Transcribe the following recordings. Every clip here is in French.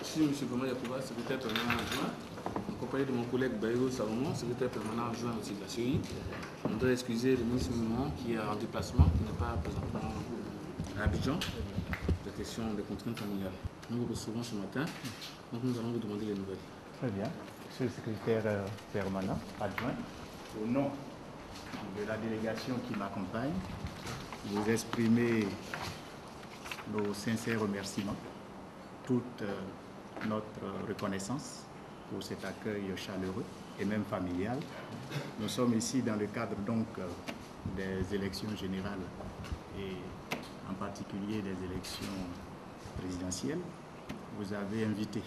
Je suis M. Goma Yakouba, secrétaire permanent adjoint, accompagné de mon collègue Bayo Salomon, secrétaire permanent adjoint aussi de la CEI. On doit excuser le ministre Moumon qui est en déplacement, qui n'est pas présentement à Abidjan, la question des contraintes familiales. Nous vous recevons ce matin, donc nous allons vous demander les nouvelles. Très bien. Monsieur le secrétaire permanent adjoint, au nom de la délégation qui m'accompagne, vous exprimez nos sincères remerciements, toute notre reconnaissance pour cet accueil chaleureux et même familial. Nous sommes ici dans le cadre donc des élections générales et en particulier des élections présidentielles. Vous avez invité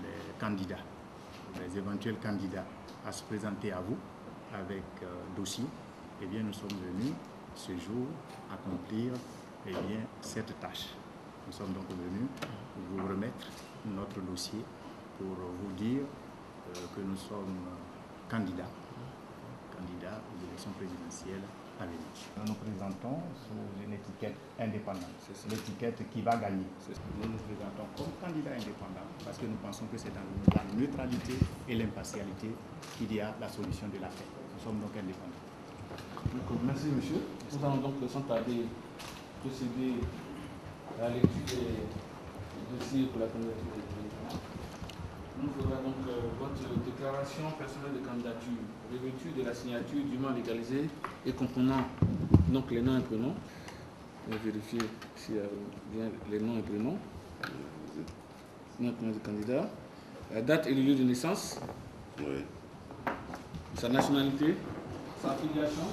les candidats, les éventuels candidats à se présenter à vous avec dossier. Eh bien, nous sommes venus ce jour accomplir cette tâche. Nous sommes donc venus vous remettre notre dossier pour vous dire que nous sommes candidats aux élections présidentielles à venir. Nous nous présentons sous une étiquette indépendante, l'étiquette qui va gagner. Nous nous présentons comme candidats indépendants parce que nous pensons que c'est dans la neutralité et l'impartialité qu'il y a la solution de la paix. Nous sommes donc indépendants. Merci monsieur. Nous allons donc sans tarder procéder à la lecture des dossiers pour la candidature des présidents. Nous faudra donc votre déclaration personnelle de candidature revêtue de la signature dûment légalisée et comprenant donc les noms et prénoms. On va vérifier s'il y a bien les noms et prénoms. Nom et prénom du candidat. La date et le lieu de naissance. Oui. Sa nationalité. Sa filiation.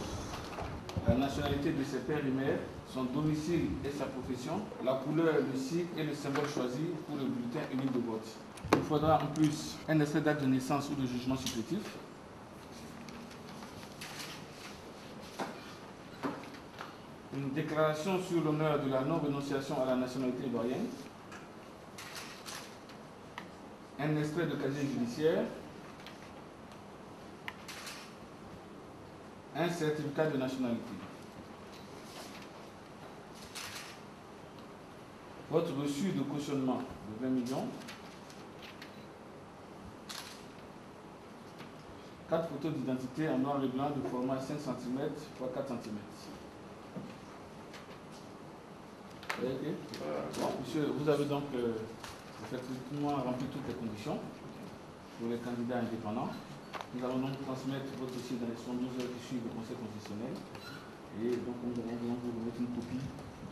La nationalité de ses pères et mères, son domicile et sa profession, la couleur, le sigle et le symbole choisi pour le bulletin unique de vote. Il faudra en plus un extrait d'acte de naissance ou de jugement supplétif, une déclaration sur l'honneur de la non-renonciation à la nationalité ivoirienne, un extrait de casier judiciaire, un certificat de nationalité. Votre reçu de cautionnement de 20 millions. 4 photos d'identité en noir et blanc de format 5 cm x 4 cm. Bon, monsieur, vous avez donc effectivement rempli toutes les conditions pour les candidats indépendants. Nous allons donc transmettre votre dossier dans les 72 heures qui suivent le Conseil constitutionnel. Et donc nous allons vous remettre une copie de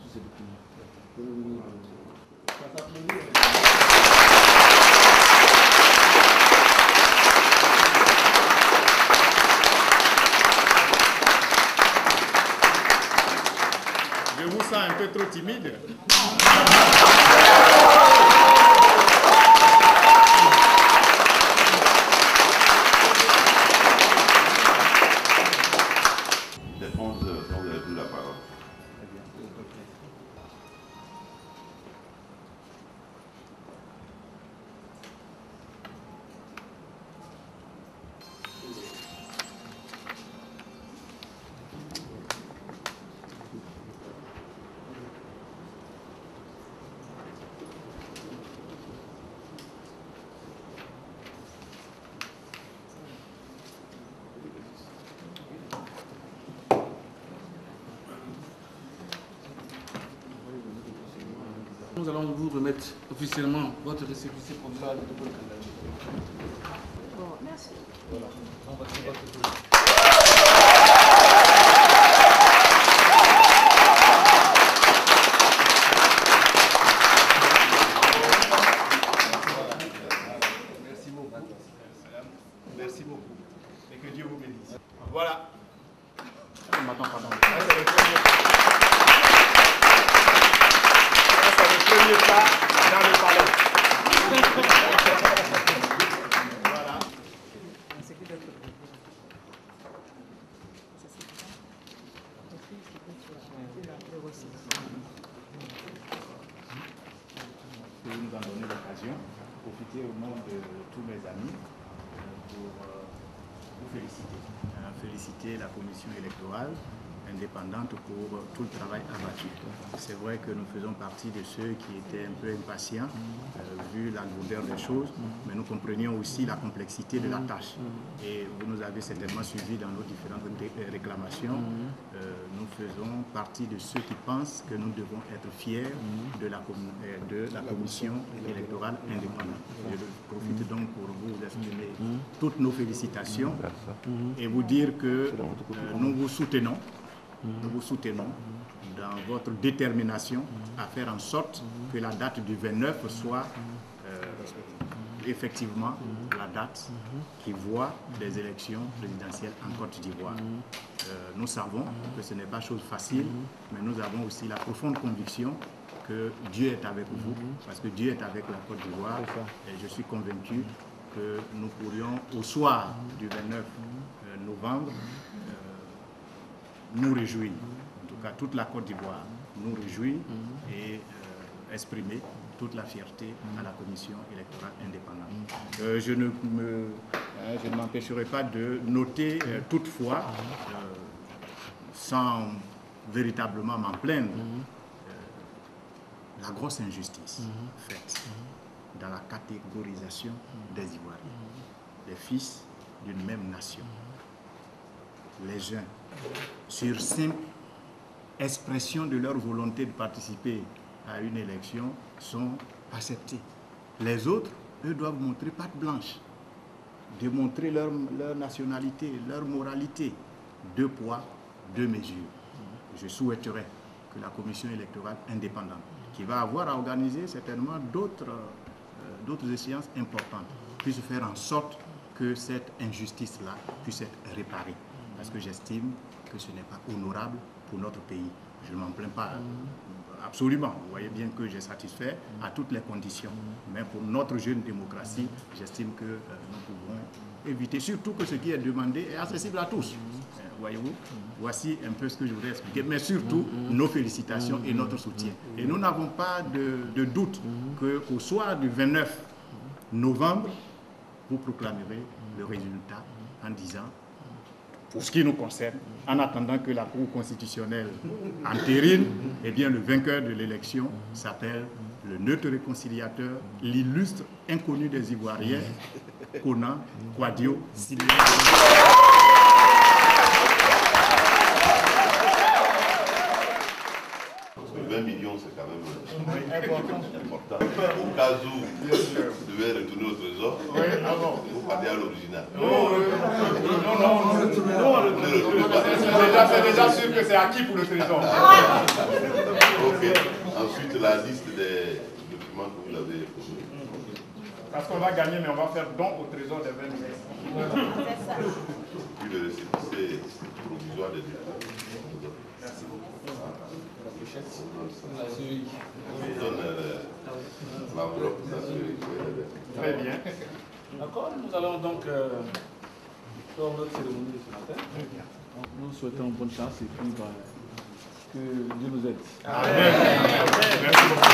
tous ces documents. Je vous sens un peu trop timide. Défense, vous avez pris la parole. Nous allons vous remettre officiellement votre récépissé provisoire de dépôt de candidature. Bon, merci. Voilà. On va trouver votre tour. Merci beaucoup. Merci beaucoup. Et que Dieu vous bénisse. Voilà. Pardon. C'est le premier pas dans le palais. Voilà. Je vais nous en donner l'occasion, profiter au nom de tous mes amis pour vous féliciter. Féliciter la commission électorale indépendante pour tout le travail abattu. C'est vrai que nous faisons partie de ceux qui étaient un peu impatients vu la lourdeur des choses, mais nous comprenions aussi la complexité de la tâche. Et vous nous avez certainement suivis dans nos différentes réclamations. Nous faisons partie de ceux qui pensent que nous devons être fiers de la commission électorale indépendante. Je profite donc pour vous exprimer toutes nos félicitations et vous dire que nous vous soutenons. Nous vous soutenons dans votre détermination à faire en sorte que la date du 29 soit effectivement la date qui voit des élections présidentielles en Côte d'Ivoire. Nous savons que ce n'est pas chose facile, mais nous avons aussi la profonde conviction que Dieu est avec vous, parce que Dieu est avec la Côte d'Ivoire. Et je suis convaincu que nous pourrions, au soir du 29 novembre, nous réjouir, en tout cas toute la Côte d'Ivoire nous réjouit et exprimer toute la fierté à la commission électorale indépendante. Je ne m'empêcherai pas de noter toutefois, sans véritablement m'en plaindre, la grosse injustice faite dans la catégorisation des Ivoiriens, les fils d'une même nation. Les uns, sur simple expression de leur volonté de participer à une élection, sont acceptés. Les autres, eux, doivent montrer patte blanche, démontrer leur nationalité, leur moralité. 2 poids, 2 mesures. Je souhaiterais que la commission électorale indépendante, qui va avoir à organiser certainement d'autres échéances importantes, puisse faire en sorte que cette injustice-là puisse être réparée. Parce que j'estime que ce n'est pas honorable pour notre pays. Je ne m'en plains pas absolument. Vous voyez bien que j'ai satisfait à toutes les conditions. Mais pour notre jeune démocratie, j'estime que nous pouvons éviter, surtout que ce qui est demandé est accessible à tous. Voyez-vous, voici un peu ce que je voudrais expliquer. Mais surtout, nos félicitations et notre soutien. Et nous n'avons pas de doute qu'au soir du 29 novembre, vous proclamerez le résultat en disant pour ce qui nous concerne, en attendant que la Cour constitutionnelle entérine, eh bien, le vainqueur de l'élection s'appelle le neutre réconciliateur, l'illustre inconnu des Ivoiriens, Kona Kwadio Sylvain. 20 millions, c'est quand même important. Au cas où vous devez retourner au trésor, vous partez à l'original. C'est déjà sûr que c'est acquis pour le trésor. Ok. Ensuite, la liste des documents que vous avez fournis. Parce qu'on va gagner, mais on va faire don au trésor des 20 millions. Puis le récépissé provisoire des documents. Merci beaucoup. On donne l'enveloppe. Très bien. D'accord, nous allons donc faire notre cérémonie de ce matin. Donc, nous souhaitons bonne chance et puis que Dieu nous aide. Amen. Merci beaucoup.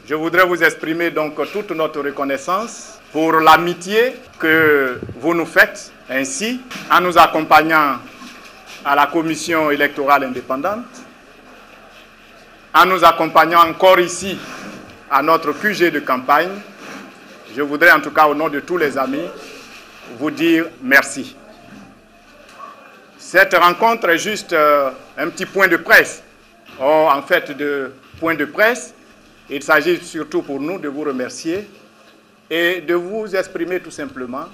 Je voudrais vous exprimer donc toute notre reconnaissance pour l'amitié que vous nous faites ainsi en nous accompagnant à la commission électorale indépendante, en nous accompagnant encore ici à notre QG de campagne. Je voudrais en tout cas au nom de tous les amis vous dire merci. Cette rencontre est juste un petit point de presse. Or, en fait, de point de presse, il s'agit surtout pour nous de vous remercier et de vous exprimer tout simplement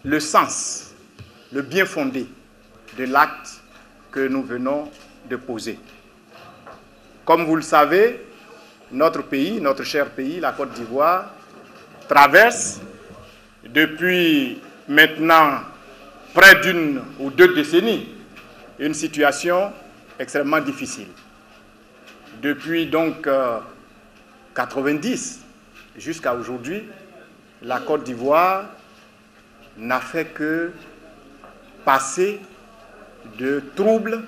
le sens, le bien fondé de l'acte que nous venons de poser. Comme vous le savez, notre pays, notre cher pays, la Côte d'Ivoire, traverse depuis maintenant près d'une ou 2 décennies une situation extrêmement difficile. Depuis donc 90 jusqu'à aujourd'hui, la Côte d'Ivoire n'a fait que passer de trouble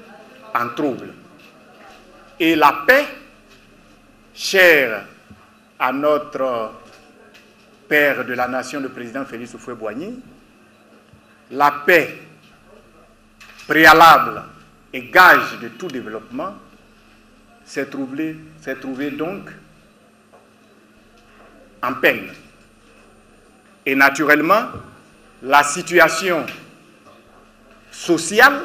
en trouble. Et la paix, chère à notre père de la nation, le président Félix Houphouët-Boigny, la paix préalable et gage de tout développement, s'est trouvé donc en peine. Et naturellement, la situation sociale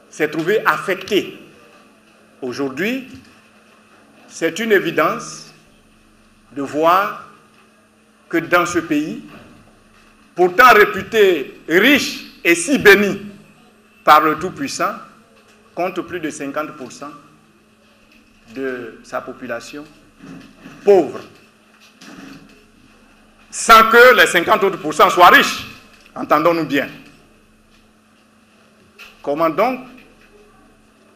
s'est trouvée affectée. Aujourd'hui, c'est une évidence de voir que dans ce pays, pourtant réputé riche et si béni par le Tout-Puissant, compte plus de 50% de sa population pauvre. sans que les 50 autres % soient riches. Entendons-nous bien. Comment donc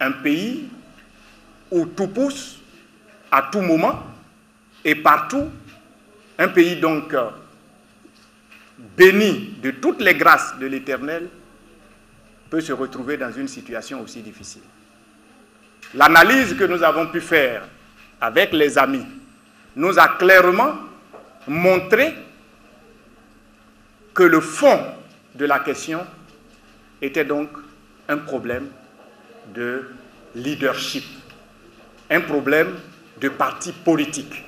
un pays où tout pousse à tout moment et partout, un pays donc béni de toutes les grâces de l'Éternel, peut se retrouver dans une situation aussi difficile? L'analyse que nous avons pu faire avec les amis nous a clairement montré que le fond de la question était donc un problème de leadership, un problème de partis politiques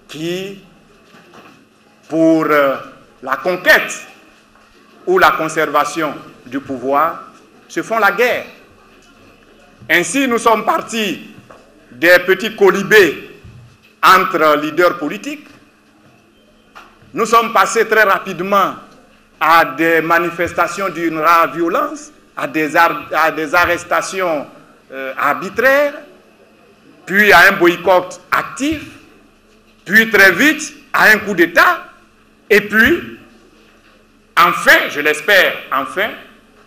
qui, pour la conquête ou la conservation du pouvoir, se font la guerre. Ainsi, nous sommes partis des petits colibés entre leaders politiques. Nous sommes passés très rapidement à des manifestations d'une rare violence, à des arrestations arbitraires, puis à un boycott actif, puis très vite à un coup d'État, et puis, enfin, je l'espère, enfin,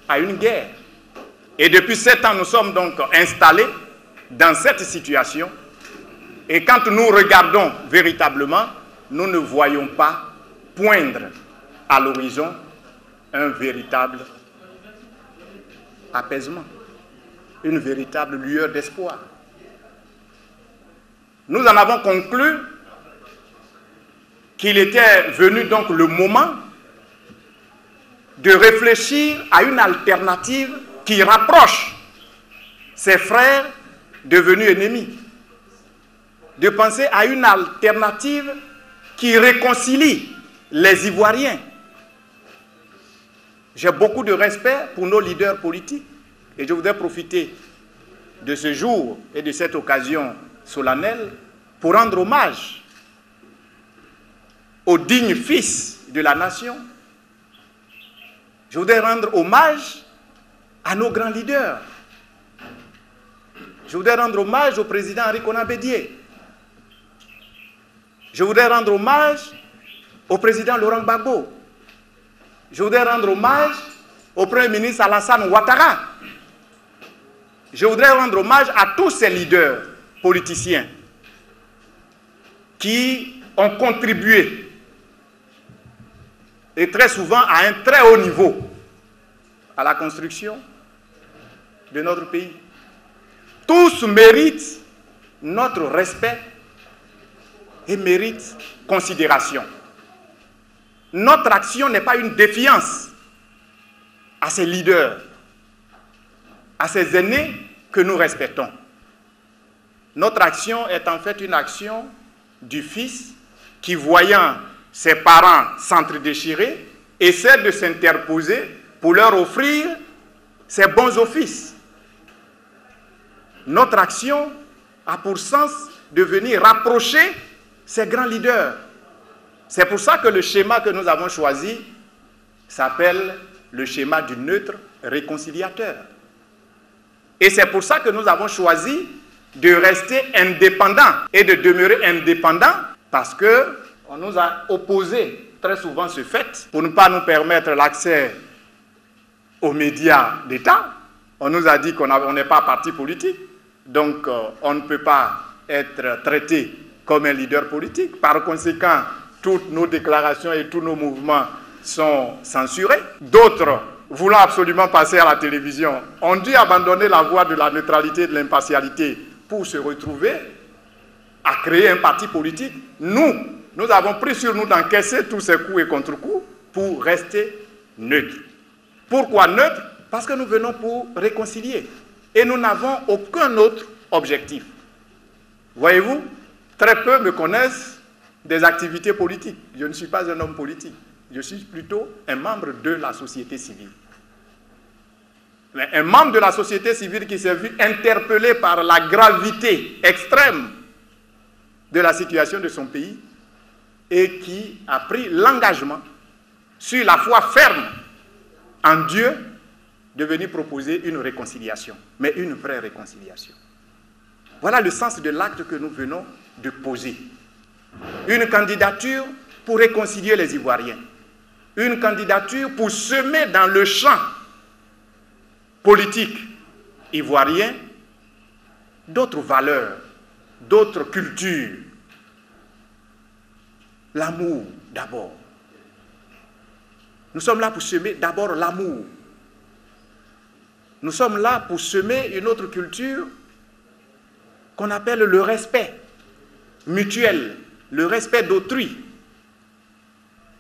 à une guerre. Et depuis 7 ans, nous sommes donc installés dans cette situation. Et quand nous regardons véritablement, nous ne voyons pas poindre à l'horizon un véritable apaisement, une véritable lueur d'espoir. Nous en avons conclu qu'il était venu donc le moment de réfléchir à une alternative qui rapproche ses frères devenus ennemis, de penser à une alternative qui réconcilie les Ivoiriens. J'ai beaucoup de respect pour nos leaders politiques et je voudrais profiter de ce jour et de cette occasion solennelle pour rendre hommage aux dignes fils de la nation. Je voudrais rendre hommage à nos grands leaders. Je voudrais rendre hommage au président Henri Konan Bédié. Je voudrais rendre hommage au président Laurent Gbagbo. Je voudrais rendre hommage au Premier ministre Alassane Ouattara. Je voudrais rendre hommage à tous ces leaders politiciens qui ont contribué, et très souvent à un très haut niveau, à la construction de notre pays. Tous méritent notre respect et méritent considération. Notre action n'est pas une défiance à ces leaders, à ces aînés que nous respectons. Notre action est en fait une action du fils qui, voyant ses parents s'entre-déchirer, essaie de s'interposer pour leur offrir ses bons offices. Notre action a pour sens de venir rapprocher ces grands leaders. C'est pour ça que le schéma que nous avons choisi s'appelle le schéma du neutre réconciliateur. Et c'est pour ça que nous avons choisi de rester indépendants et de demeurer indépendants, parce qu'on nous a opposé très souvent ce fait pour ne pas nous permettre l'accès aux médias d'État. On nous a dit qu'on n'est pas parti politique, donc on ne peut pas être traité comme un leader politique. Par conséquent, toutes nos déclarations et tous nos mouvements sont censurés. D'autres, voulant absolument passer à la télévision, ont dû abandonner la voie de la neutralité et de l'impartialité pour se retrouver à créer un parti politique. Nous avons pris sur nous d'encaisser tous ces coups et contre-coups pour rester neutres. Pourquoi neutres? Parce que nous venons pour réconcilier. Et nous n'avons aucun autre objectif. Voyez-vous, très peu me connaissent des activités politiques. Je ne suis pas un homme politique. Je suis plutôt un membre de la société civile. Mais un membre de la société civile qui s'est vu interpellé par la gravité extrême de la situation de son pays et qui a pris l'engagement, sur la foi ferme en Dieu, de venir proposer une réconciliation, mais une vraie réconciliation. Voilà le sens de l'acte que nous venons de poser. Une candidature pour réconcilier les Ivoiriens. Une candidature pour semer dans le champ politique ivoirien d'autres valeurs, d'autres cultures. L'amour d'abord. Nous sommes là pour semer d'abord l'amour. Nous sommes là pour semer une autre culture qu'on appelle le respect mutuel, le respect d'autrui.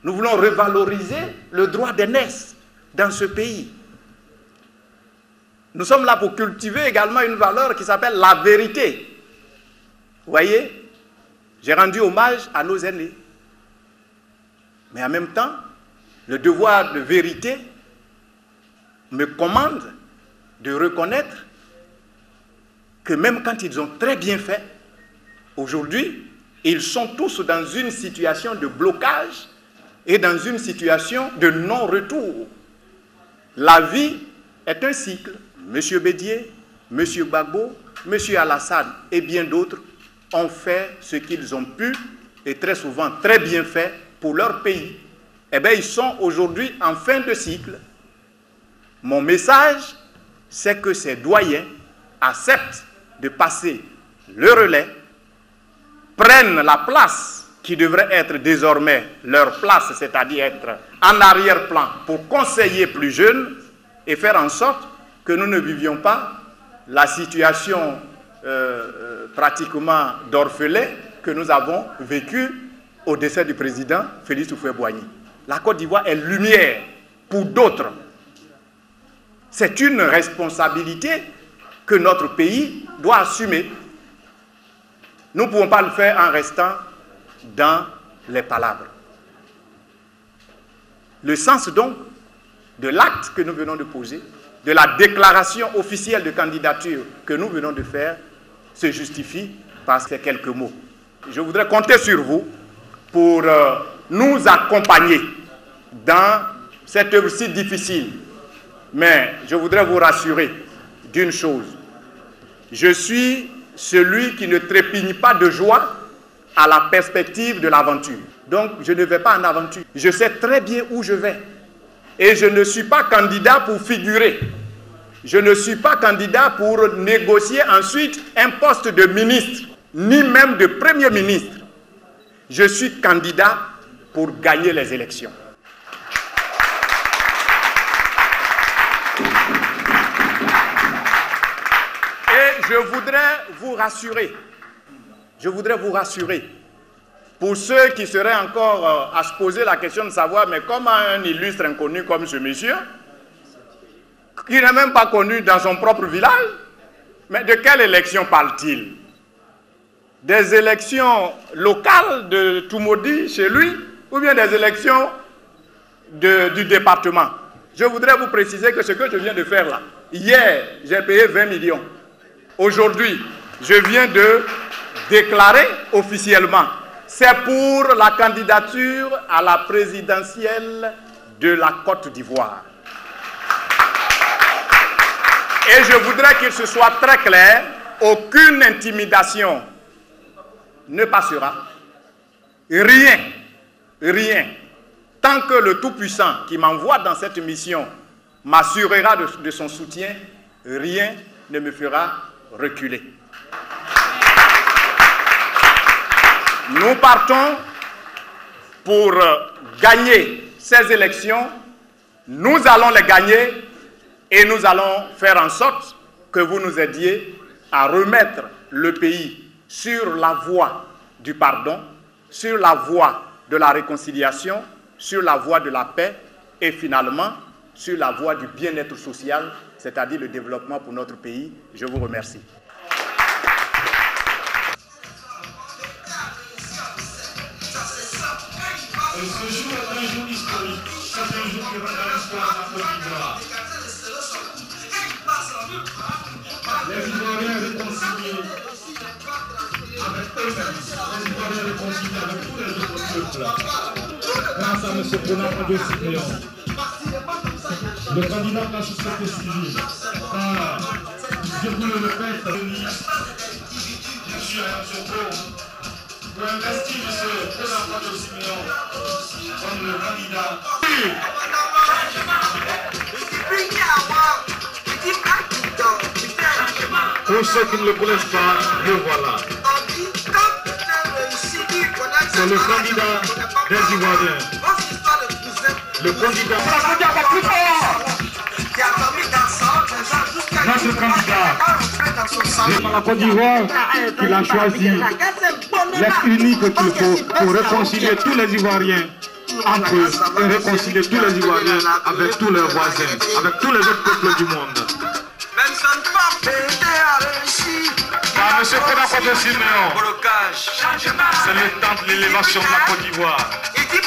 Nous voulons revaloriser le droit d'aînesse dans ce pays. Nous sommes là pour cultiver également une valeur qui s'appelle la vérité. Vous voyez, j'ai rendu hommage à nos aînés. Mais en même temps, le devoir de vérité me commande de reconnaître que même quand ils ont très bien fait, aujourd'hui, ils sont tous dans une situation de blocage et dans une situation de non-retour. La vie est un cycle. M. Bédié, M. Gbagbo, M. Alassane et bien d'autres ont fait ce qu'ils ont pu et très souvent très bien fait pour leur pays. Eh bien, ils sont aujourd'hui en fin de cycle. Mon message, c'est que ces doyens acceptent de passer le relais, prennent la place qui devrait être désormais leur place, c'est-à-dire être en arrière-plan pour conseiller plus jeunes et faire en sorte que nous ne vivions pas la situation pratiquement d'orphelin que nous avons vécue au décès du président Félix Houphouët-Boigny. La Côte d'Ivoire est lumière pour d'autres. C'est une responsabilité que notre pays doit assumer. Nous ne pouvons pas le faire en restant dans les palabres. Le sens donc de l'acte que nous venons de poser, de la déclaration officielle de candidature que nous venons de faire, se justifie par ces quelques mots. Je voudrais compter sur vous pour nous accompagner dans cette œuvre si difficile. Mais je voudrais vous rassurer d'une chose. Je suis celui qui ne trépigne pas de joie à la perspective de l'aventure. Donc, je ne vais pas en aventure. Je sais très bien où je vais. Et je ne suis pas candidat pour figurer. Je ne suis pas candidat pour négocier ensuite un poste de ministre, ni même de Premier ministre. Je suis candidat pour gagner les élections. Et je voudrais vous rassurer, pour ceux qui seraient encore à se poser la question de savoir, mais comment un illustre inconnu comme ce monsieur, qui n'est même pas connu dans son propre village, mais de quelle élection parle-t-il? Des élections locales de Toumoudi chez lui, ou bien des élections du département? Je voudrais vous préciser que ce que je viens de faire là, hier, j'ai payé 20 millions. Aujourd'hui, je viens de déclarer officiellement, c'est pour la candidature à la présidentielle de la Côte d'Ivoire. Et je voudrais qu'il se soit très clair, aucune intimidation ne passera. Rien, rien. Tant que le Tout-Puissant qui m'envoie dans cette mission m'assurera de son soutien, rien ne me fera reculer. Nous partons pour gagner ces élections. Nous allons les gagner et nous allons faire en sorte que vous nous aidiez à remettre le pays sur la voie du pardon, sur la voie de la réconciliation, sur la voie de la paix et finalement sur la voie du bien-être social, c'est-à-dire le développement pour notre pays. Je vous remercie. Ce jour est un jour historique. C'est un jour qui va dans l'histoire de la Côte d'Ivoire. Les Ivoiriens réconciliés avec eux-mêmes. Les Ivoiriens réconciliés avec tous les autres peuples. Grâce à M. Bonaventure de Siméon, le candidat de la société civile, je vous le répète, je suis à Djoko pour investir Prenant Siméon comme le candidat. Pour ceux qui ne le connaissent pas, le voilà. C'est le candidat des Ivoiriens. Le candidat. Notre candidat de la Côte d'Ivoire qu'il a choisi l'être unique qu'il faut pour réconcilier tous les Ivoiriens entre eux et réconcilier tous les Ivoiriens avec tous leurs voisins, avec tous les autres peuples du monde. Monsieur Konakwabe Siméon, c'est le temps de l'élévation de la Côte d'Ivoire.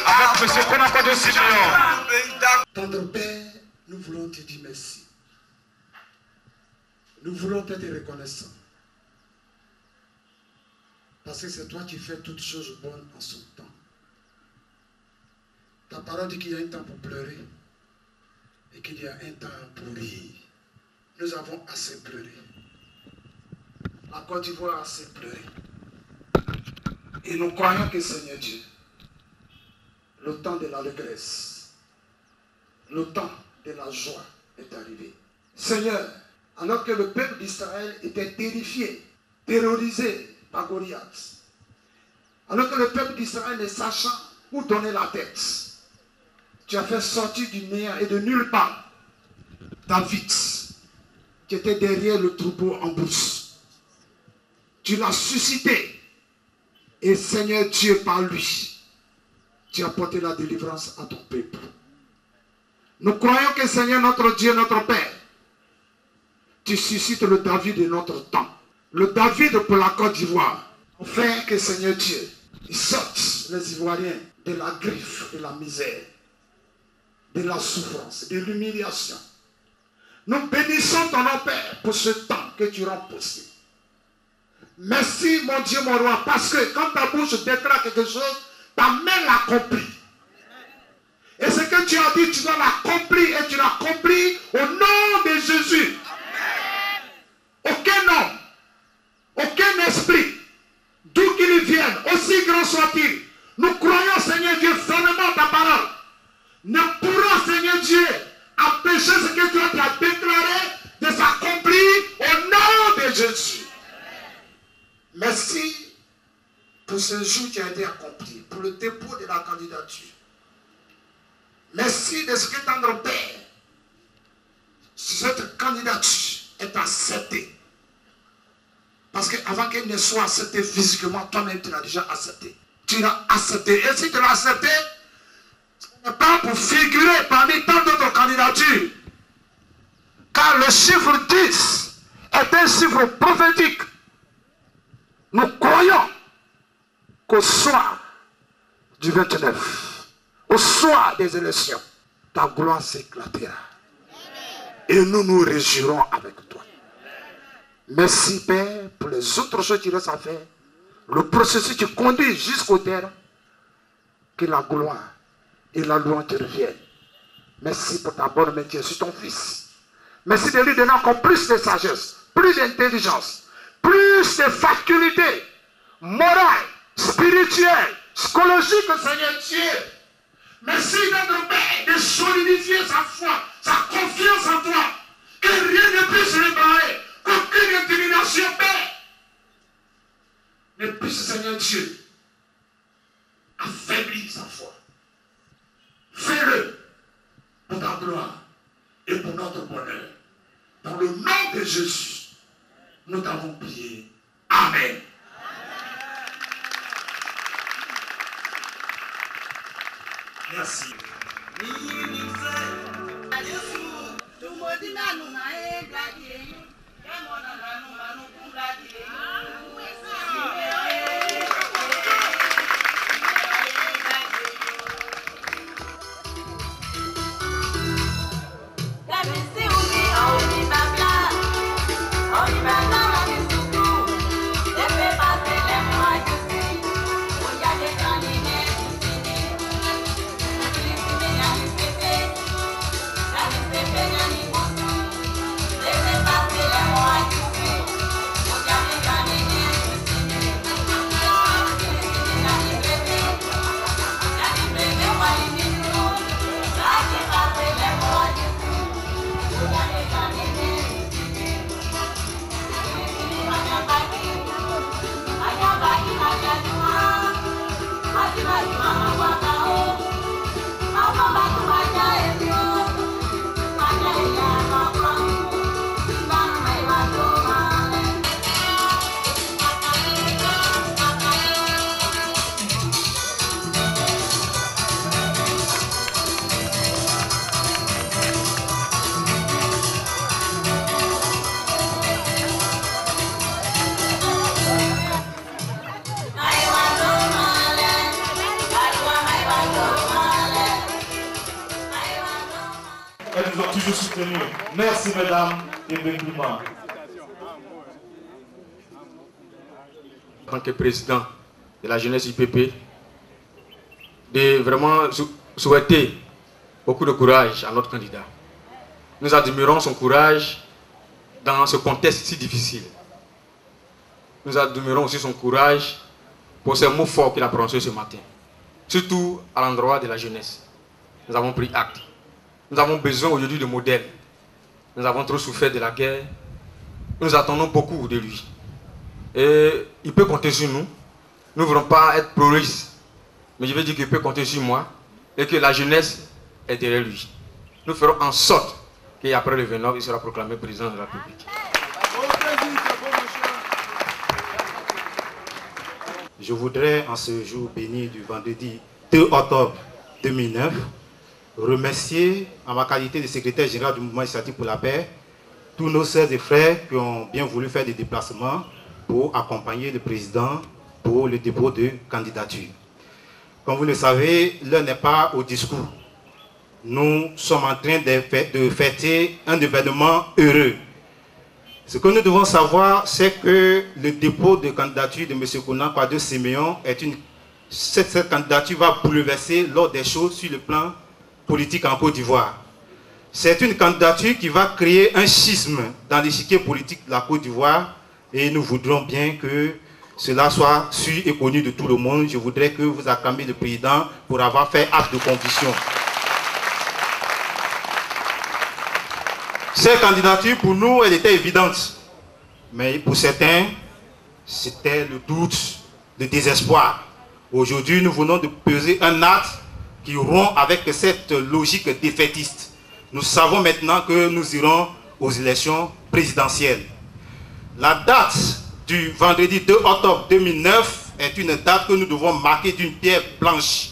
Avec Monsieur Konakwabe Siméon. Tendre Père, nous voulons te dire merci. Nous voulons te reconnaissants. Parce que c'est toi qui fais toutes choses bonnes en son temps. Ta parole dit qu'il y a un temps pour pleurer et qu'il y a un temps pour rire. Nous avons assez pleuré. La Côte d'Ivoire a assez pleuré. Et nous croyons que Seigneur Dieu, le temps de l'allégresse, le temps de la joie est arrivé. Seigneur, alors que le peuple d'Israël était terrifié, terrorisé par Goliath, alors que le peuple d'Israël ne sachant où donner la tête, tu as fait sortir du néant et de nulle part David, qui était derrière le troupeau en brousse. Tu l'as suscité. Et Seigneur Dieu, par lui, tu as porté la délivrance à ton peuple. Nous croyons que Seigneur, notre Dieu, notre Père, tu suscites le David de notre temps. Le David pour la Côte d'Ivoire. Afin que Seigneur Dieu, il sorte les Ivoiriens de la griffe, de la misère, de la souffrance, de l'humiliation. Nous bénissons ton nom, Père, pour ce temps que tu rends possible. Merci, mon Dieu, mon roi, parce que quand ta bouche déclare quelque chose, ta main l'accomplit. Et ce que tu as dit, tu dois l'accomplir et tu l'accomplis au nom de Jésus. Aucun homme, aucun esprit, d'où qu'il vienne, aussi grand soit-il, nous croyons, Seigneur Dieu, fermement ta parole, ne pourra, Seigneur Dieu, empêcher ce que tu as déclaré de s'accomplir au nom de Jésus. Merci pour ce jour qui a été accompli, pour le dépôt de la candidature. Merci de ce que tendre Père, cette candidature est acceptée. Parce qu'avant qu'elle ne soit acceptée physiquement, toi-même tu l'as déjà acceptée. Tu l'as acceptée. Et si tu l'as acceptée, ce n'est pas pour figurer parmi tant d'autres candidatures. Car le chiffre 10 est un chiffre prophétique. Nous croyons qu'au soir du 29, au soir des élections, ta gloire s'éclatera. Et nous nous réjouirons avec toi. Merci Père pour les autres choses qui restent à faire. Le processus qui conduit jusqu'au terme. Que la gloire et la louange te reviennent. Merci pour ta bonne main sur ton fils. Merci de lui donner encore plus de sagesse, plus d'intelligence, plus de facultés morales, spirituelles, psychologiques, Seigneur Dieu. Merci notre Père de solidifier sa foi, sa confiance en toi. Que rien ne puisse l'ébranler, qu'aucune intimidation, Père, ne puisse, Seigneur Dieu, affaiblir sa foi. Fais-le pour ta gloire et pour notre bonheur. Dans le nom de Jésus, nous t'avons prié. Amen. Merci. toujours soutenu. Merci mesdames et Bendouma. En tant que président de la jeunesse IPP, de vraiment souhaiter beaucoup de courage à notre candidat. Nous admirons son courage dans ce contexte si difficile. Nous admirons aussi son courage pour ces mots forts qu'il a prononcés ce matin, surtout à l'endroit de la jeunesse. Nous avons pris acte. Nous avons besoin aujourd'hui de modèles. Nous avons trop souffert de la guerre. Nous attendons beaucoup de lui. Et il peut compter sur nous. Nous ne voulons pas être pro-russe, mais je veux dire qu'il peut compter sur moi et que la jeunesse est derrière lui. Nous ferons en sorte qu'après le 29, il sera proclamé président de la République. Je voudrais, en ce jour béni du vendredi 2 octobre 2009, remercier, en ma qualité de secrétaire général du Mouvement Initiative pour la Paix, tous nos sœurs et frères qui ont bien voulu faire des déplacements pour accompagner le président pour le dépôt de candidature. Comme vous le savez, l'heure n'est pas au discours. Nous sommes en train de fêter un événement heureux. Ce que nous devons savoir, c'est que le dépôt de candidature de M. Konan Kwadjo Siméon cette candidature va bouleverser l'ordre des choses sur le plan politique en Côte d'Ivoire. C'est une candidature qui va créer un schisme dans l'échiquier politique de la Côte d'Ivoire et nous voudrons bien que cela soit su et connu de tout le monde. Je voudrais que vous acclamiez le président pour avoir fait acte de conviction. Cette candidature, pour nous, elle était évidente. Mais pour certains, c'était le doute, le désespoir. Aujourd'hui, nous venons de peser un acte qui rompt avec cette logique défaitiste. Nous savons maintenant que nous irons aux élections présidentielles. La date du vendredi 2 octobre 2009 est une date que nous devons marquer d'une pierre blanche.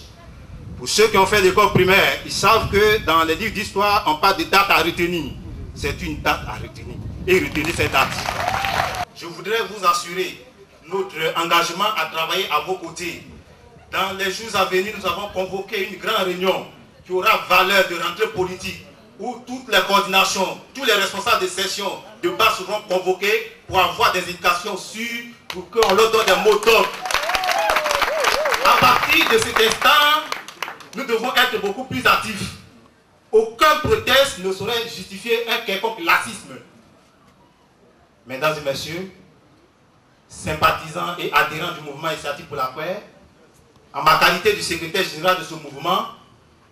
Pour ceux qui ont fait l'école primaire, ils savent que dans les livres d'histoire, on parle de date à retenir. C'est une date à retenir. Et retenez cette date. Je voudrais vous assurer notre engagement à travailler à vos côtés. Dans les jours à venir, nous avons convoqué une grande réunion qui aura valeur de rentrée politique, où toutes les coordinations, tous les responsables de session de base seront convoqués pour avoir des indications sûres, pour qu'on leur donne des mots d'ordre. À partir de cet instant, nous devons être beaucoup plus actifs. Aucun prétexte ne saurait justifier un quelconque laxisme. Mesdames et messieurs, sympathisants et adhérents du mouvement Initiative pour la Paix, en ma qualité de secrétaire général de ce mouvement,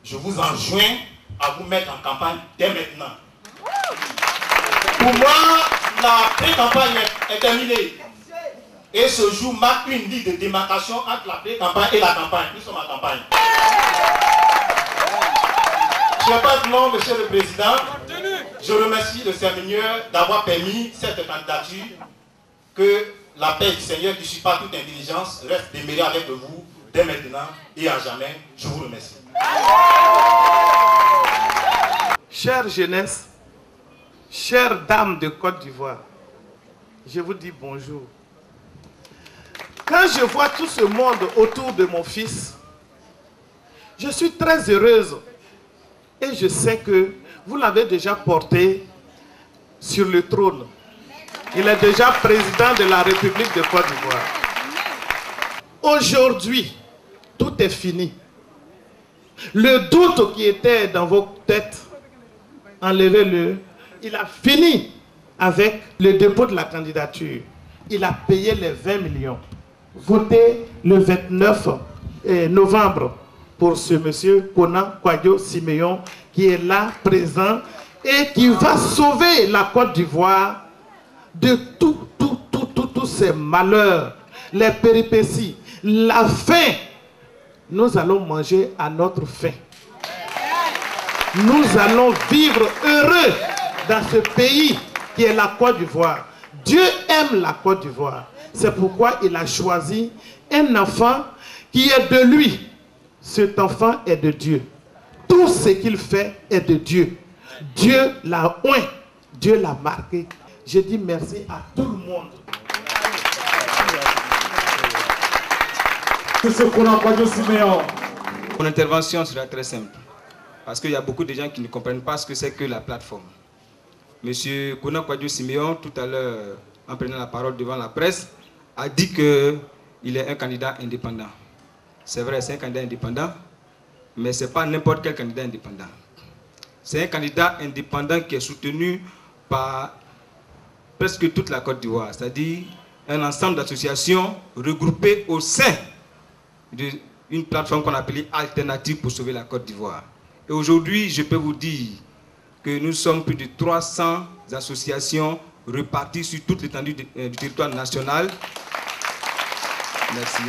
je vous enjoins à vous mettre en campagne dès maintenant. Pour moi, la pré-campagne est terminée. Et ce jour marque une ligne de démarcation entre la pré-campagne et la campagne. Nous sommes en campagne. Je ne vais pas être long, Monsieur le Président. Je remercie le Seigneur d'avoir permis cette candidature. Que la paix du Seigneur qui supporte toute intelligence reste demeurée avec vous dès maintenant et à jamais. Je vous remercie. Chère jeunesse, chères dames de Côte d'Ivoire, je vous dis bonjour. Quand je vois tout ce monde autour de mon fils, je suis très heureuse. Et je sais que vous l'avez déjà porté sur le trône. Il est déjà président de la République de Côte d'Ivoire. Aujourd'hui, tout est fini. Le doute qui était dans vos têtes, enlevez-le. Il a fini avec le dépôt de la candidature. Il a payé les 20 millions. Votez le 29 novembre pour ce monsieur Konan Kwadjo Siméon qui est là, présent, et qui va sauver la Côte d'Ivoire de tous ces malheurs, les péripéties, la faim. Nous allons manger à notre faim. Nous allons vivre heureux dans ce pays qui est la Côte d'Ivoire. Dieu aime la Côte d'Ivoire. C'est pourquoi il a choisi un enfant qui est de lui. Cet enfant est de Dieu. Tout ce qu'il fait est de Dieu. Dieu l'a oint. Dieu l'a marqué. Je dis merci à tout le monde. Monsieur Konan Kwadjo Siméon. Mon intervention sera très simple. parce qu'il y a beaucoup de gens qui ne comprennent pas ce que c'est que la plateforme. Monsieur Kona Kwadjo Siméon, tout à l'heure, en prenant la parole devant la presse, a dit qu'il est un candidat indépendant. C'est vrai, c'est un candidat indépendant, mais ce n'est pas n'importe quel candidat indépendant. C'est un candidat indépendant qui est soutenu par presque toute la Côte d'Ivoire, c'est-à-dire un ensemble d'associations regroupées au sein d'une plateforme qu'on appelait Alternative pour sauver la Côte d'Ivoire. Et aujourd'hui, je peux vous dire que nous sommes plus de 300 associations reparties sur toute l'étendue du territoire national. Merci.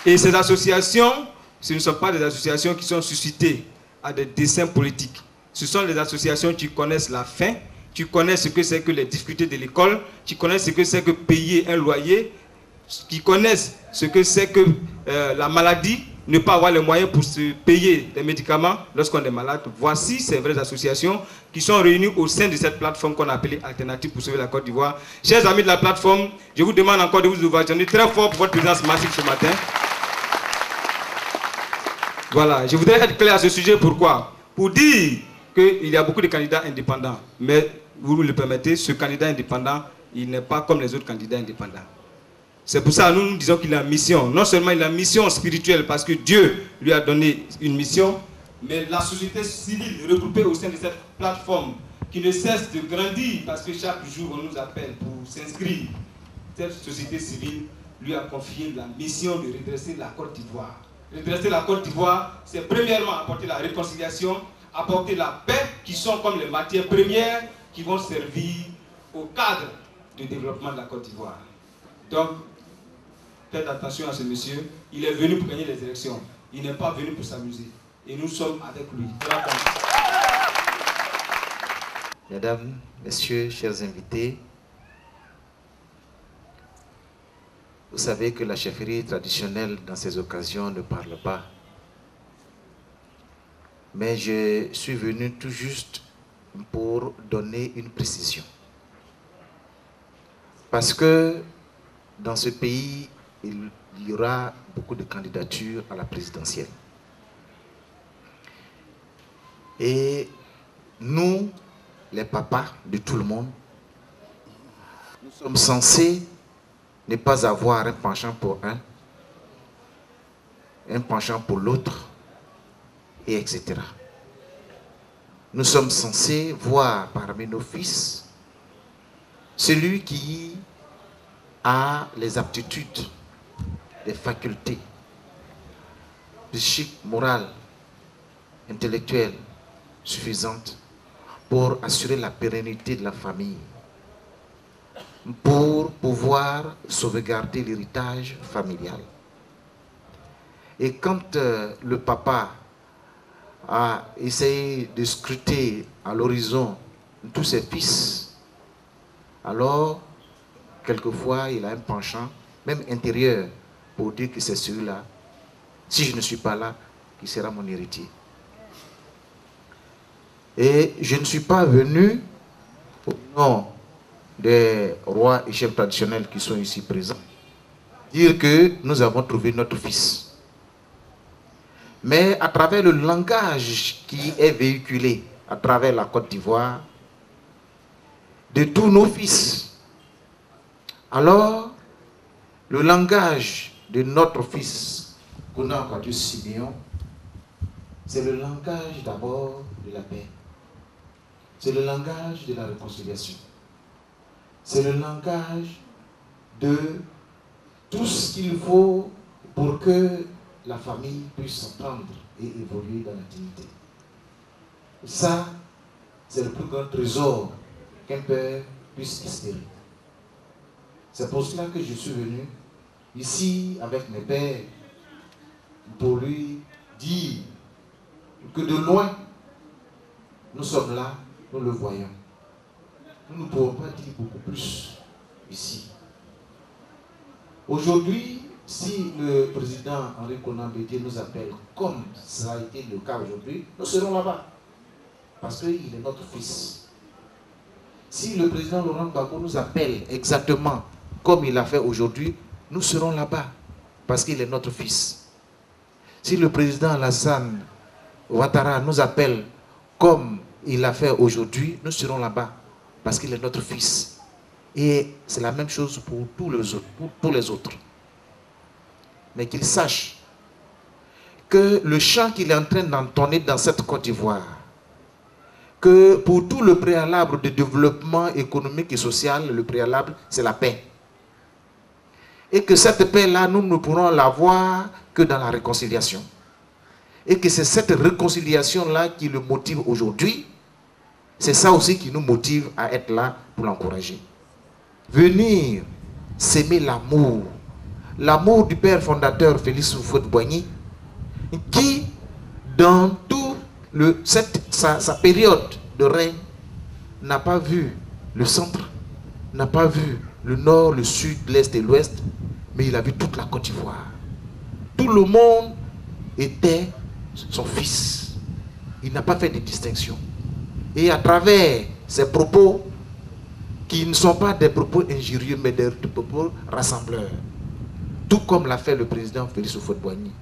Et ces associations, ce ne sont pas des associations qui sont suscitées à des desseins politiques. Ce sont des associations qui connaissent la faim, qui connaissent ce que c'est que les difficultés de l'école, qui connaissent ce que c'est que payer un loyer, qui connaissent ce que c'est que la maladie, ne pas avoir les moyens pour se payer des médicaments lorsqu'on est malade. Voici ces vraies associations qui sont réunies au sein de cette plateforme qu'on a appelée Alternative pour sauver la Côte d'Ivoire. Chers amis de la plateforme, je vous demande encore de vous ovationner très fort pour votre présence massive ce matin. Voilà, je voudrais être clair à ce sujet. Pourquoi? Pour dire qu'il y a beaucoup de candidats indépendants. Mais vous le permettez, ce candidat indépendant, il n'est pas comme les autres candidats indépendants. C'est pour ça que nous disons qu'il a une mission. Non seulement il a une mission spirituelle parce que Dieu lui a donné une mission, mais la société civile regroupée au sein de cette plateforme qui ne cesse de grandir parce que chaque jour on nous appelle pour s'inscrire. Cette société civile lui a confié la mission de redresser la Côte d'Ivoire. Redresser la Côte d'Ivoire, c'est premièrement apporter la réconciliation, apporter la paix, qui sont comme les matières premières qui vont servir au cadre de développement de la Côte d'Ivoire. Donc, faites attention à ce monsieur, il est venu pour gagner les élections, il n'est pas venu pour s'amuser. Et nous sommes avec lui. Mesdames, Messieurs, chers invités, vous savez que la chefferie traditionnelle dans ces occasions ne parle pas. Mais je suis venu tout juste pour donner une précision. Parce que dans ce pays, il y aura beaucoup de candidatures à la présidentielle. Et nous, les papas de tout le monde, nous sommes censés ne pas avoir un penchant pour un penchant pour l'autre, et etc. Nous sommes censés voir parmi nos fils celui qui a les aptitudes, les facultés psychiques, morales, intellectuelles suffisantes pour assurer la pérennité de la famille, pour pouvoir sauvegarder l'héritage familial. Et quand le papa a essayé de scruter à l'horizon tous ses fils, alors quelquefois il a un penchant, même intérieur, pour dire que c'est celui-là, si je ne suis pas là, qui sera mon héritier. Et je ne suis pas venu au nom des rois et chefs traditionnels qui sont ici présents dire que nous avons trouvé notre fils. Mais à travers le langage qui est véhiculé à travers la Côte d'Ivoire, de tous nos fils, alors le langage de notre fils, Kona Kwadjo Siméon, c'est le langage d'abord de la paix. C'est le langage de la réconciliation. C'est le langage de tout ce qu'il faut pour que la famille puisse s'entendre et évoluer dans la dignité. Ça, c'est le plus grand trésor qu'un père puisse espérer. C'est pour cela que je suis venu ici avec mes pères pour lui dire que de loin, nous sommes là, nous le voyons. Nous ne pouvons pas dire beaucoup plus ici. Aujourd'hui, si le président Henri Konan Bédié nous appelle, comme ça a été le cas aujourd'hui, nous serons là-bas. Parce qu'il est notre fils. Si le président Laurent Gbagbo nous appelle exactement comme il a fait aujourd'hui, nous serons là-bas. Parce qu'il est notre fils. Si le président Alassane Ouattara nous appelle comme il l'a fait aujourd'hui, nous serons là-bas parce qu'il est notre fils. Et c'est la même chose pour tous les autres. Mais qu'il sache que le chant qu'il est en train d'entonner dans cette Côte d'Ivoire, que pour tout le préalable de développement économique et social, le préalable, c'est la paix. Et que cette paix-là, nous ne pourrons l'avoir que dans la réconciliation. Et que c'est cette réconciliation-là qui le motive aujourd'hui. C'est ça aussi qui nous motive à être là pour l'encourager. Venir s'aimer l'amour. L'amour du père fondateur Félix Houphouët-Boigny, qui, dans toute sa période de règne, n'a pas vu le centre, n'a pas vu le nord, le sud, l'est et l'ouest, mais il a vu toute la Côte d'Ivoire. Tout le monde était son fils. Il n'a pas fait de distinction. Et à travers ses propos, qui ne sont pas des propos injurieux, mais des propos rassembleurs, tout comme l'a fait le président Félix Houphouët-Boigny,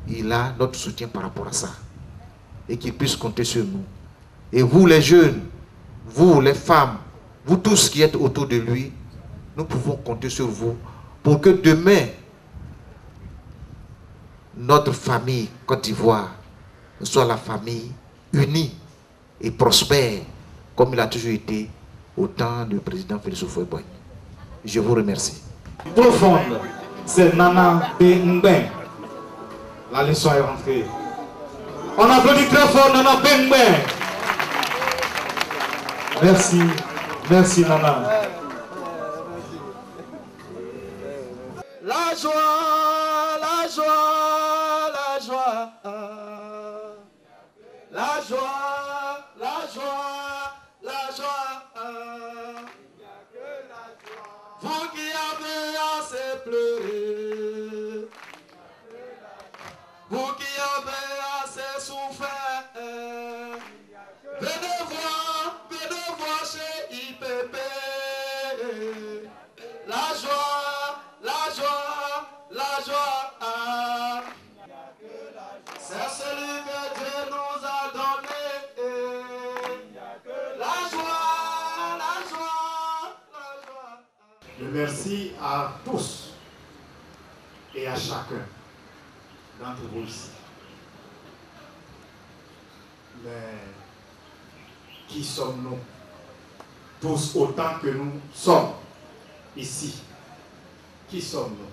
il a notre soutien par rapport à ça. Et qu'il puisse compter sur nous. Et vous les jeunes, vous les femmes, vous tous qui êtes autour de lui, nous pouvons compter sur vous pour que demain, notre famille Côte d'Ivoire soit la famille unie et prospère, comme il a toujours été au temps du président Félix Houphouët-Boigny. Je vous remercie. Profonde, c'est Nana Bengben. La leçon est rentrée. On applaudit très fort Nana Bengben. Merci, merci Nana. La joie, la joie, la joie, la joie, la joie, la joie. Vous qui avez assez pleuré, vous qui avez assez souffert, venez voir chez IPP. La joie, la joie, la joie. C'est celui que Dieu nous a donné. La joie, la joie, la joie. Je remercie à tous et à chacun d'entre vous ici. Mais qui sommes-nous? Tous autant que nous sommes ici. Qui sommes-nous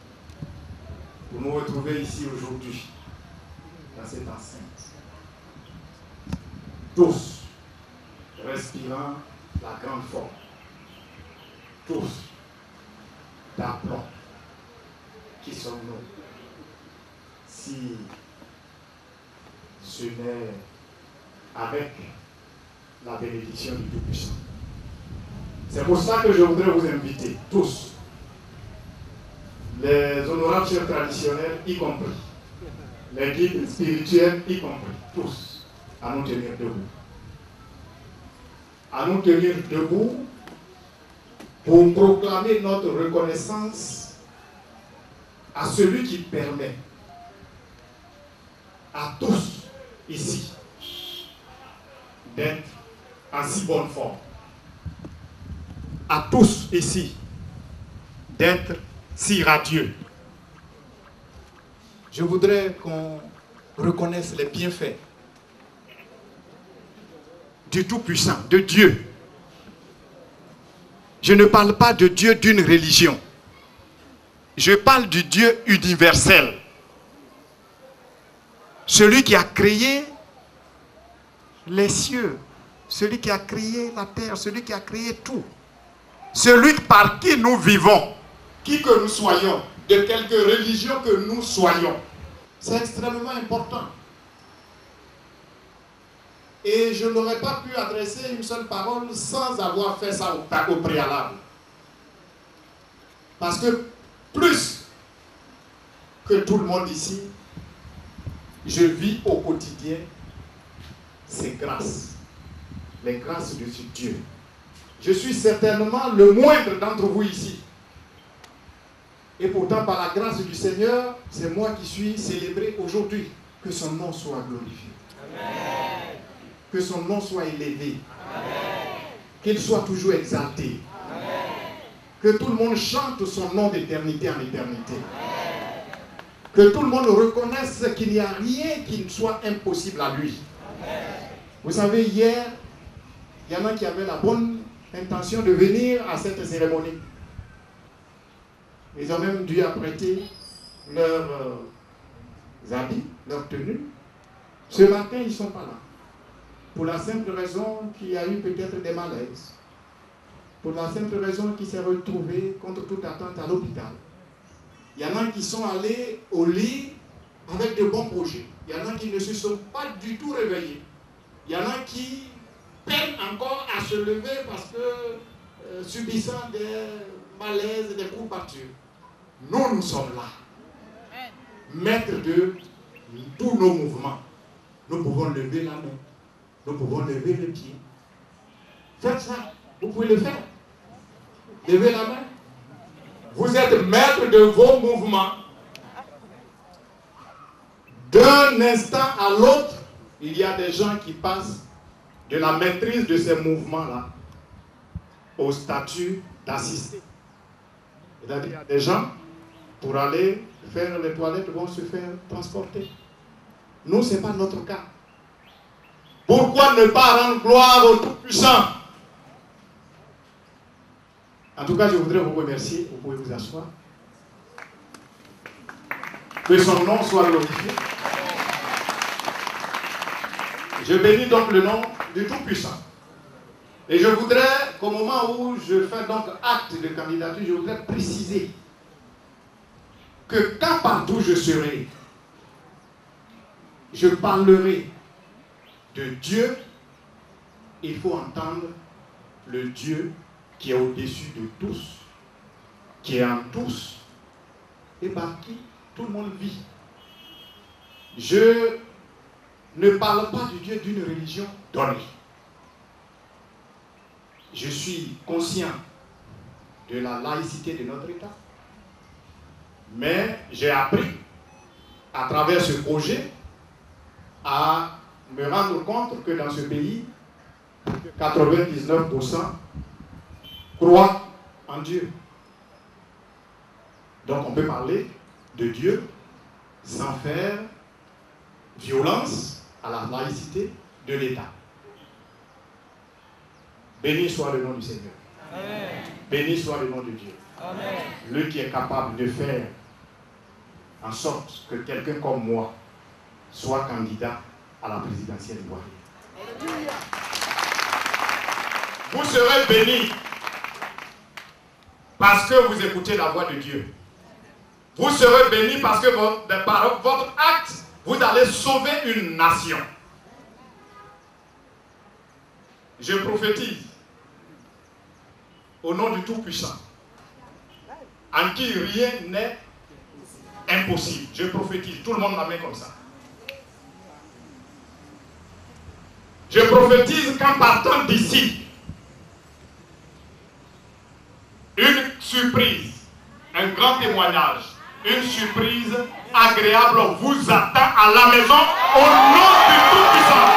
pour nous retrouver ici aujourd'hui, dans cette enceinte? Tous respirant la grande forme. Tous d'aplomb. Qui sommes-nous si ce n'est avec la bénédiction du Tout-Puissant? C'est pour ça que je voudrais vous inviter tous, les honorables chefs traditionnels y compris, les guides spirituels y compris, tous, à nous tenir debout. À nous tenir debout pour proclamer notre reconnaissance à celui qui permet à tous ici d'être en si bonne forme. À tous ici d'être si radieux. Je voudrais qu'on reconnaisse les bienfaits du Tout-Puissant, de Dieu. Je ne parle pas de Dieu d'une religion. Je parle du Dieu universel. Celui qui a créé les cieux, celui qui a créé la terre, celui qui a créé tout. Celui par qui nous vivons, qui que nous soyons, de quelque religion que nous soyons. C'est extrêmement important. Et je n'aurais pas pu adresser une seule parole sans avoir fait ça au préalable. Parce que plus que tout le monde ici, je vis au quotidien ces grâces. Les grâces de ce Dieu. Je suis certainement le moindre d'entre vous ici. Et pourtant, par la grâce du Seigneur, c'est moi qui suis célébré aujourd'hui. Que son nom soit glorifié. Amen. Que son nom soit élevé. Qu'il soit toujours exalté. Amen. Que tout le monde chante son nom d'éternité en éternité. Amen. Que tout le monde reconnaisse qu'il n'y a rien qui ne soit impossible à lui. Amen. Vous savez, hier, il y en a qui avaient la bonne intention de venir à cette cérémonie. Ils ont même dû apprêter leurs habits, leurs tenues. Ce matin, ils ne sont pas là. Pour la simple raison qu'il y a eu peut-être des malaises. Pour la simple raison qu'il s'est retrouvé contre toute attente à l'hôpital. Il y en a qui sont allés au lit avec de bons projets. Il y en a qui ne se sont pas du tout réveillés. Il y en a qui peinent encore à se lever parce que subissant des malaises, des courbatures. Nous sommes là, maîtres de tous nos mouvements. Nous pouvons lever la main, nous pouvons lever le pied. Faites ça, vous pouvez le faire. Levez la main. Vous êtes maître de vos mouvements. D'un instant à l'autre, il y a des gens qui passent de la maîtrise de ces mouvements-là au statut d'assisté. C'est-à-dire qu'il y a des gens, pour aller faire les toilettes, vont se faire transporter. Nous, ce n'est pas notre cas. Pourquoi ne pas rendre gloire au Tout-Puissant? En tout cas, je voudrais vous remercier. Vous pouvez vous asseoir. Que son nom soit glorifié. Je bénis donc le nom du Tout-Puissant. Et je voudrais qu'au moment où je fais donc acte de candidature, je voudrais préciser que quand partout je serai, je parlerai de Dieu, il faut entendre le Dieu qui est au-dessus de tous, qui est en tous, et par qui tout le monde vit. Je ne parle pas du Dieu d'une religion donnée. Je suis conscient de la laïcité de notre État, mais j'ai appris à travers ce projet à me rendre compte que dans ce pays, 99% croient en Dieu. Donc on peut parler de Dieu sans faire violence à la laïcité de l'État. Béni soit le nom du Seigneur. Amen. Béni soit le nom de Dieu. Amen. Lui qui est capable de faire en sorte que quelqu'un comme moi soit candidat à la présidentielle ivoirienne. Vous serez bénis parce que vous écoutez la voix de Dieu. Vous serez bénis parce que par votre acte, vous allez sauver une nation. Je prophétise au nom du Tout-Puissant, en qui rien n'est impossible. Je prophétise, tout le monde la met comme ça. Je prophétise qu'en partant d'ici, une surprise, un grand témoignage, une surprise agréable vous attend à la maison au nom du Tout-Puissant.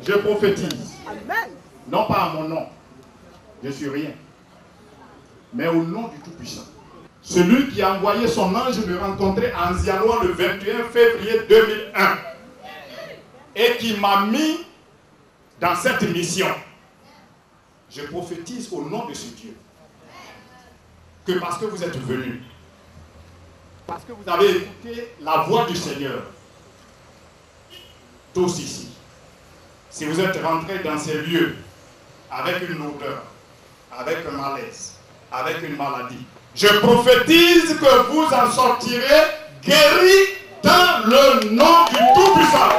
Je prophétise, non pas à mon nom, je suis rien, mais au nom du Tout-Puissant. Celui qui a envoyé son ange me rencontrer à Anzianois le 21 février 2001 et qui m'a mis dans cette mission. Je prophétise au nom de ce Dieu que parce que vous êtes venus, parce que vous avez écouté la voix du Seigneur, tous ici, si vous êtes rentrés dans ces lieux avec une odeur, avec un malaise, avec une maladie, je prophétise que vous en sortirez guéris dans le nom du Tout-Puissant.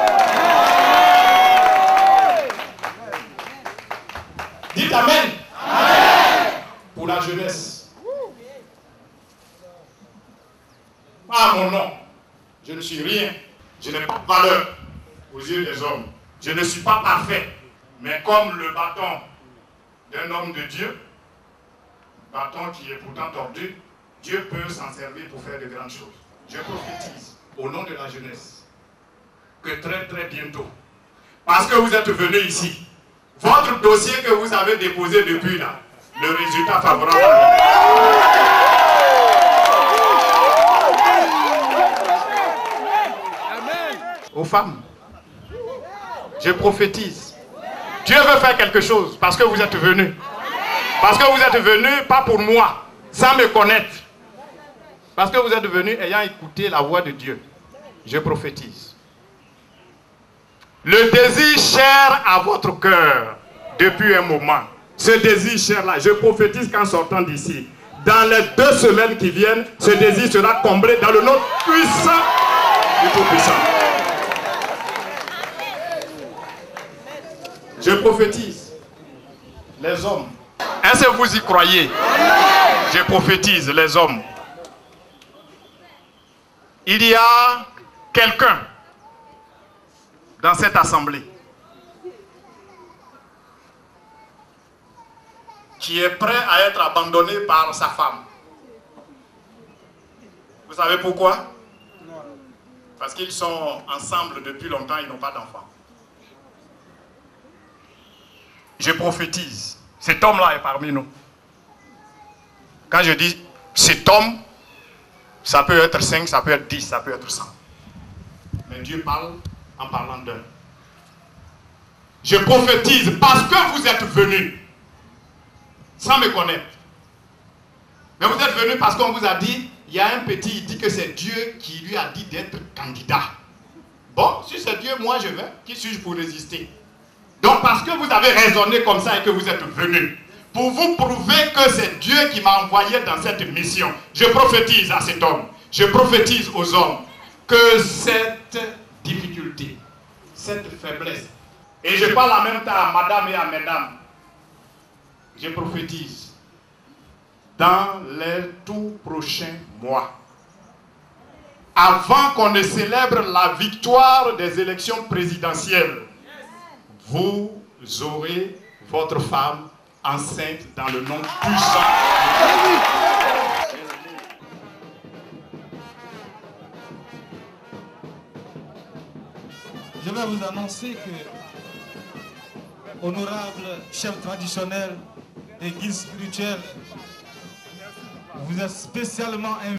Dites Amen. Amen. Pour la jeunesse. Pas à mon nom. Je ne suis rien. Je n'ai pas de valeur aux yeux des hommes. Je ne suis pas parfait. Mais comme le bâton d'un homme de Dieu, bâton qui est pourtant tordu, Dieu peut s'en servir pour faire de grandes choses. Je prophétise au nom de la jeunesse que très très bientôt, parce que vous êtes venus ici, votre dossier que vous avez déposé depuis là, le résultat favorable. Aux femmes, je prophétise. Dieu veut faire quelque chose parce que vous êtes venus. Parce que vous êtes venus pas pour moi, sans me connaître. Parce que vous êtes venus ayant écouté la voix de Dieu. Je prophétise. Le désir cher à votre cœur depuis un moment, ce désir cher-là, je prophétise qu'en sortant d'ici, dans les 2 semaines qui viennent, ce désir sera comblé dans le nom puissant du Tout-Puissant. Je prophétise. Les hommes, est-ce que vous y croyez? Je prophétise, les hommes. Il y a quelqu'un dans cette assemblée qui est prêt à être abandonné par sa femme. Vous savez pourquoi? Parce qu'ils sont ensemble depuis longtemps, ils n'ont pas d'enfants. Je prophétise, cet homme-là est parmi nous. Quand je dis cet homme, ça peut être 5, ça peut être 10, ça peut être 100. Mais Dieu parle en parlant d'un. Je prophétise parce que vous êtes venus, sans me connaître. Mais vous êtes venus parce qu'on vous a dit, il y a un petit, il dit que c'est Dieu qui lui a dit d'être candidat. Bon, si c'est Dieu, moi je vais. Qui suis-je pour résister? Donc parce que vous avez raisonné comme ça et que vous êtes venus, pour vous prouver que c'est Dieu qui m'a envoyé dans cette mission, je prophétise à cet homme, je prophétise aux hommes que cette difficulté, cette faiblesse, et je parle en même temps à madame et à mesdames, je prophétise dans les tout prochains mois, avant qu'on ne célèbre la victoire des élections présidentielles, vous aurez votre femme enceinte dans le nom puissant. Je vais vous annoncer que, honorable chef traditionnel et guide spirituel, vous êtes spécialement invité.